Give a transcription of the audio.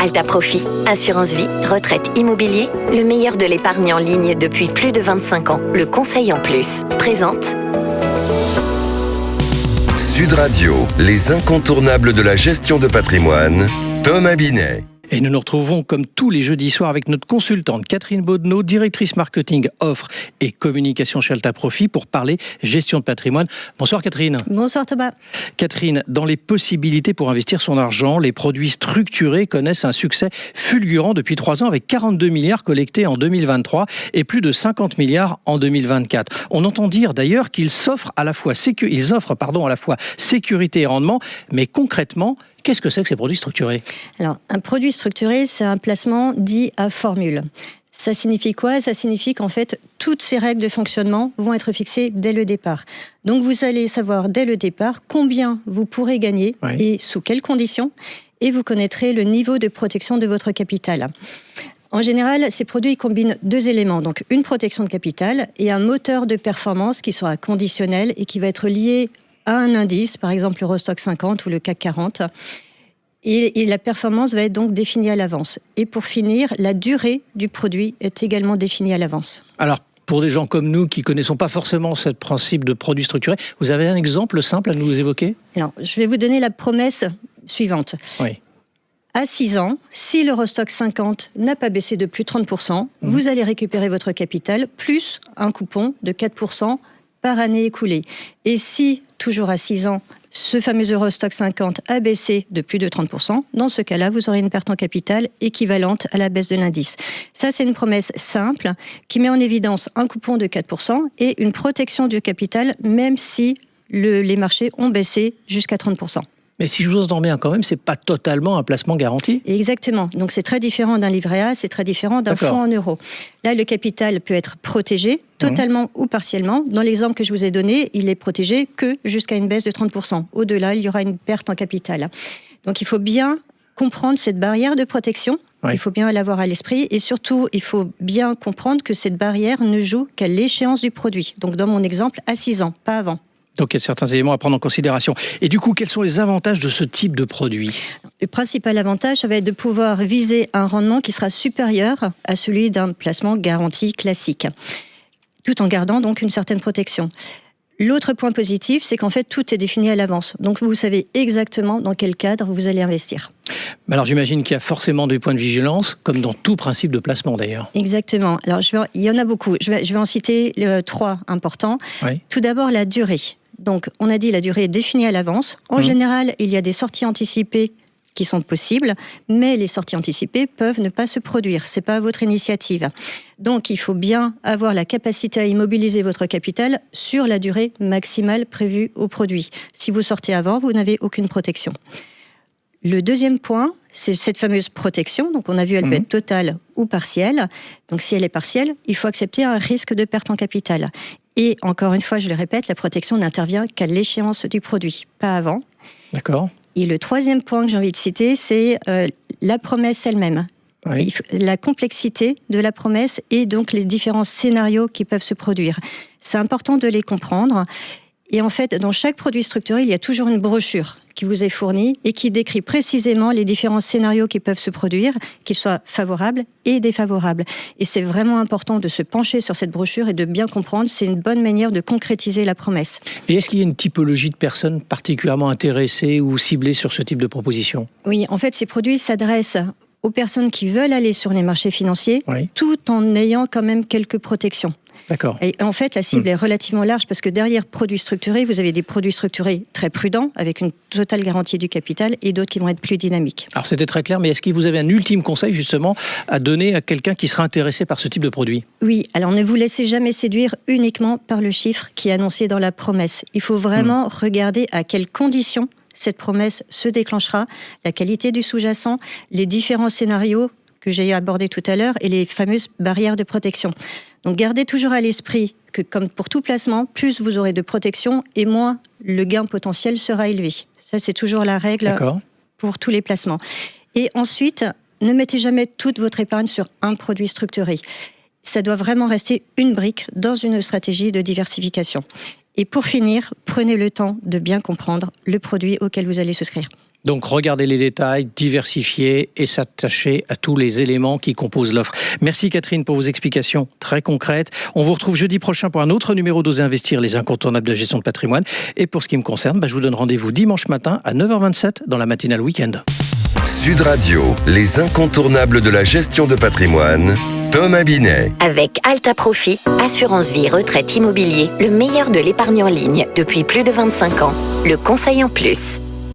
Alta Profit, assurance vie, retraite, immobilier, le meilleur de l'épargne en ligne depuis plus de 25 ans. Le conseil en plus. Présente. Sud Radio, les incontournables de la gestion de patrimoine, Thomas Binet. Et nous nous retrouvons comme tous les jeudis soirs avec notre consultante Catherine Baudenot, directrice marketing, offre et communication chez Alta Profit pour parler gestion de patrimoine. Bonsoir Catherine. Bonsoir Thomas. Catherine, dans les possibilités pour investir son argent, les produits structurés connaissent un succès fulgurant depuis 3 ans avec 42 milliards collectés en 2023 et plus de 50 milliards en 2024. On entend dire d'ailleurs qu'ils offrent à la fois sécurité et rendement, mais concrètement, qu'est-ce que c'est que ces produits structurés ? Alors, un produit structuré, c'est un placement dit à formule. Ça signifie quoi ? Ça signifie qu'en fait, toutes ces règles de fonctionnement vont être fixées dès le départ. Donc, vous allez savoir dès le départ combien vous pourrez gagner et sous quelles conditions, et vous connaîtrez le niveau de protection de votre capital. En général, ces produits combinent 2 éléments, donc une protection de capital et un moteur de performance qui sera conditionnel et qui va être lié à un indice, par exemple l'Eurostoxx 50 ou le CAC 40. Et la performance va être donc définie à l'avance. Et pour finir, la durée du produit est également définie à l'avance. Alors, pour des gens comme nous qui ne connaissons pas forcément ce principe de produit structuré, vous avez un exemple simple à nous évoquer ? Alors, je vais vous donner la promesse suivante. Oui. À 6 ans, si l'Eurostoxx 50 n'a pas baissé de plus de 30%, vous allez récupérer votre capital plus un coupon de 4% par année écoulée. Et si, toujours à 6 ans, ce fameux Eurostoxx 50 a baissé de plus de 30%, dans ce cas-là, vous aurez une perte en capital équivalente à la baisse de l'indice. Ça, c'est une promesse simple qui met en évidence un coupon de 4% et une protection du capital, même si les marchés ont baissé jusqu'à 30%. Mais si je vous entends bien quand même, c'est pas totalement un placement garanti. Exactement. Donc c'est très différent d'un livret A, c'est très différent d'un fonds en euros. Là, le capital peut être protégé totalement ou partiellement. Dans l'exemple que je vous ai donné, il est protégé que jusqu'à une baisse de 30%. Au-delà, il y aura une perte en capital. Donc il faut bien comprendre cette barrière de protection. Il faut bien l'avoir à l'esprit. Et surtout, il faut bien comprendre que cette barrière ne joue qu'à l'échéance du produit. Donc dans mon exemple, à 6 ans, pas avant. Donc, il y a certains éléments à prendre en considération. Et du coup, quels sont les avantages de ce type de produit ? Le principal avantage, ça va être de pouvoir viser un rendement qui sera supérieur à celui d'un placement garanti classique, tout en gardant donc une certaine protection. L'autre point positif, c'est qu'en fait, tout est défini à l'avance. Donc, vous savez exactement dans quel cadre vous allez investir. Alors, j'imagine qu'il y a forcément des points de vigilance, comme dans tout principe de placement d'ailleurs. Exactement. Alors, il y en a beaucoup. Je vais en citer 3 importants. Oui. Tout d'abord, la durée. Donc, on a dit la durée est définie à l'avance. En général, il y a des sorties anticipées qui sont possibles, mais les sorties anticipées peuvent ne pas se produire. Ce n'est pas votre initiative. Donc, il faut bien avoir la capacité à immobiliser votre capital sur la durée maximale prévue au produit. Si vous sortez avant, vous n'avez aucune protection. Le deuxième point, c'est cette fameuse protection. Donc, on a vu, elle peut être totale ou partielle. Donc, si elle est partielle, il faut accepter un risque de perte en capital. Et encore une fois, je le répète, la protection n'intervient qu'à l'échéance du produit, pas avant. D'accord. Et le troisième point que j'ai envie de citer, c'est la promesse elle-même. Oui. La complexité de la promesse et donc les différents scénarios qui peuvent se produire. C'est important de les comprendre. Et en fait, dans chaque produit structuré, il y a toujours une brochure qui vous est fournie et qui décrit précisément les différents scénarios qui peuvent se produire, qu'ils soient favorables et défavorables. Et c'est vraiment important de se pencher sur cette brochure et de bien comprendre. C'est une bonne manière de concrétiser la promesse. Et est-ce qu'il y a une typologie de personnes particulièrement intéressées ou ciblées sur ce type de proposition ? Oui, en fait, ces produits s'adressent aux personnes qui veulent aller sur les marchés financiers, tout en ayant quand même quelques protections. D'accord. Et en fait, la cible est relativement large parce que derrière produits structurés, vous avez des produits structurés très prudents avec une totale garantie du capital et d'autres qui vont être plus dynamiques. Alors c'était très clair, mais est-ce que vous avez un ultime conseil justement à donner à quelqu'un qui sera intéressé par ce type de produit ? Oui, alors ne vous laissez jamais séduire uniquement par le chiffre qui est annoncé dans la promesse. Il faut vraiment regarder à quelles conditions cette promesse se déclenchera, la qualité du sous-jacent, les différents scénarios que j'ai abordé tout à l'heure et les fameuses barrières de protection. Donc gardez toujours à l'esprit que comme pour tout placement, plus vous aurez de protection et moins le gain potentiel sera élevé. Ça, c'est toujours la règle pour tous les placements. Et ensuite, ne mettez jamais toute votre épargne sur un produit structuré. Ça doit vraiment rester une brique dans une stratégie de diversification. Et pour finir, prenez le temps de bien comprendre le produit auquel vous allez souscrire. Donc regardez les détails, diversifier et s'attacher à tous les éléments qui composent l'offre. Merci Catherine pour vos explications très concrètes. On vous retrouve jeudi prochain pour un autre numéro d'Oser Investir, les incontournables de la gestion de patrimoine. Et pour ce qui me concerne, je vous donne rendez-vous dimanche matin à 9h27 dans la matinale week-end. Sud Radio, les incontournables de la gestion de patrimoine. Thomas Binet. Avec Alta Profit, assurance vie, retraite, immobilier, le meilleur de l'épargne en ligne depuis plus de 25 ans. Le conseil en plus.